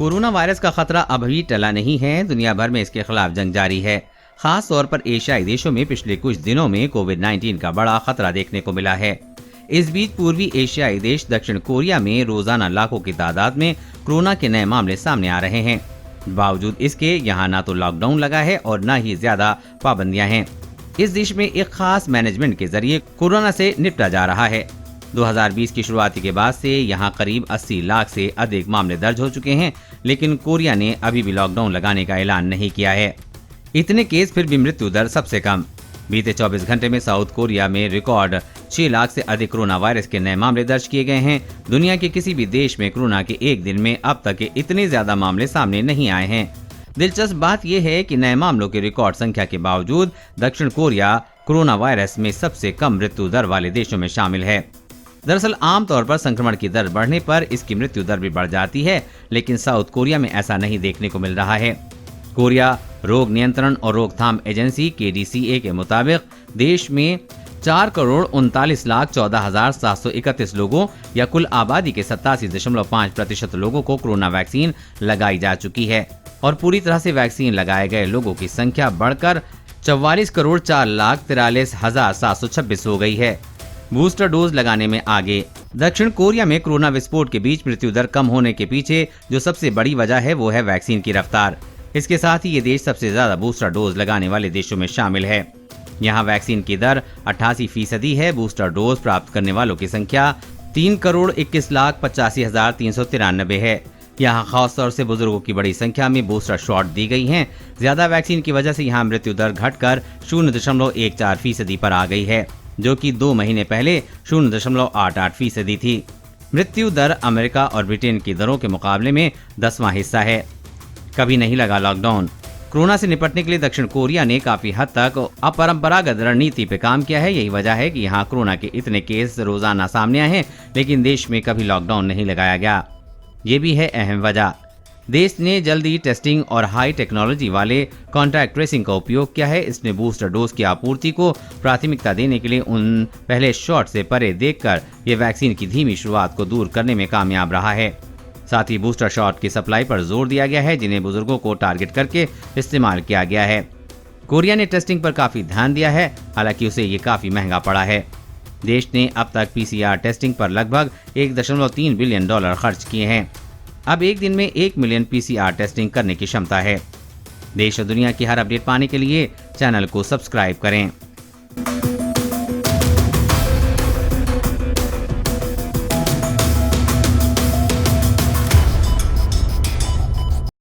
Corona virus का खतरा अभी टला नहीं है। दुनिया भर में इसके खिलाफ जंग जारी है। खास तौर पर एशियाई देशों में पिछले कुछ दिनों में कोविड-19 का बड़ा खतरा देखने को मिला है। इस बीच पूर्वी एशियाई देश दक्षिण कोरिया में रोजाना लाखों की तादाद में कोरोना के नए मामले सामने आ रहे हैं। बावजूद इसके यहाँ न तो लॉकडाउन लगा है और न ही ज्यादा पाबंदियां हैं। इस देश में एक खास मैनेजमेंट के जरिए कोरोना से निपटा जा रहा है। 2020 की शुरुआती के बाद से यहाँ करीब 80 लाख से अधिक मामले दर्ज हो चुके हैं, लेकिन कोरिया ने अभी भी लॉकडाउन लगाने का ऐलान नहीं किया है। इतने केस फिर भी मृत्यु दर सबसे कम। बीते 24 घंटे में साउथ कोरिया में रिकॉर्ड 6 लाख से अधिक कोरोना वायरस के नए मामले दर्ज किए गए हैं। दुनिया के किसी भी देश में कोरोना के एक दिन में अब तक के इतने ज्यादा मामले सामने नहीं आए हैं। दिलचस्प बात यह है कि नए मामलों की रिकॉर्ड संख्या के बावजूद दक्षिण कोरिया कोरोना वायरस में सबसे कम मृत्यु दर वाले देशों में शामिल है। दरअसल आमतौर पर संक्रमण की दर बढ़ने पर इसकी मृत्यु दर भी बढ़ जाती है, लेकिन साउथ कोरिया में ऐसा नहीं देखने को मिल रहा है। कोरिया रोग नियंत्रण और रोकथाम एजेंसी KDCA के मुताबिक देश में 4,39,14,731 लोगों या कुल आबादी के 87.5% लोगों को कोरोना वैक्सीन लगाई जा चुकी है और पूरी तरह से वैक्सीन लगाए गए लोगों की संख्या बढ़कर 44,04,43,726 हो गई है। बूस्टर डोज लगाने में आगे दक्षिण कोरिया में कोरोना विस्फोट के बीच मृत्यु दर कम होने के पीछे जो सबसे बड़ी वजह है वो है वैक्सीन की रफ्तार। इसके साथ ही ये देश सबसे ज्यादा बूस्टर डोज लगाने वाले देशों में शामिल है। यहाँ वैक्सीन की दर 88% है। बूस्टर डोज प्राप्त करने वालों की संख्या 3,21,85,393 है। यहाँ खास तौर से बुजुर्गों की बड़ी संख्या में बूस्टर शॉट दी गई हैं। ज्यादा वैक्सीन की वजह से यहाँ मृत्यु दर घटकर 0.14% पर आ गई है, जो कि 2 महीने पहले 0.88% थी। मृत्यु दर अमेरिका और ब्रिटेन की दरों के मुकाबले में 10वां हिस्सा है। कभी नहीं लगा लॉकडाउन। कोरोना से निपटने के लिए दक्षिण कोरिया ने काफी हद तक अपरंपरागत रणनीति पे काम किया है। यही वजह है कि यहाँ कोरोना के इतने केस रोजाना सामने आए हैं, लेकिन देश में कभी लॉकडाउन नहीं लगाया गया। ये भी है अहम वजह। देश ने जल्दी टेस्टिंग और हाई टेक्नोलॉजी वाले कॉन्टैक्ट ट्रेसिंग का उपयोग किया है। इसने बूस्टर डोज की आपूर्ति को प्राथमिकता देने के लिए उन पहले शॉट से परे देखकर ये वैक्सीन की धीमी शुरुआत को दूर करने में कामयाब रहा है। साथ ही बूस्टर शॉट की सप्लाई पर जोर दिया गया है, जिन्हें बुजुर्गों को टारगेट करके इस्तेमाल किया गया है। कोरिया ने टेस्टिंग पर काफी ध्यान दिया है, हालांकि उसे ये काफी महंगा पड़ा है। देश ने अब तक PCR टेस्टिंग पर लगभग $1.3 बिलियन खर्च किए हैं। अब एक दिन में 1 मिलियन PCR टेस्टिंग करने की क्षमता है। देश और दुनिया की हर अपडेट पाने के लिए चैनल को सब्सक्राइब करें।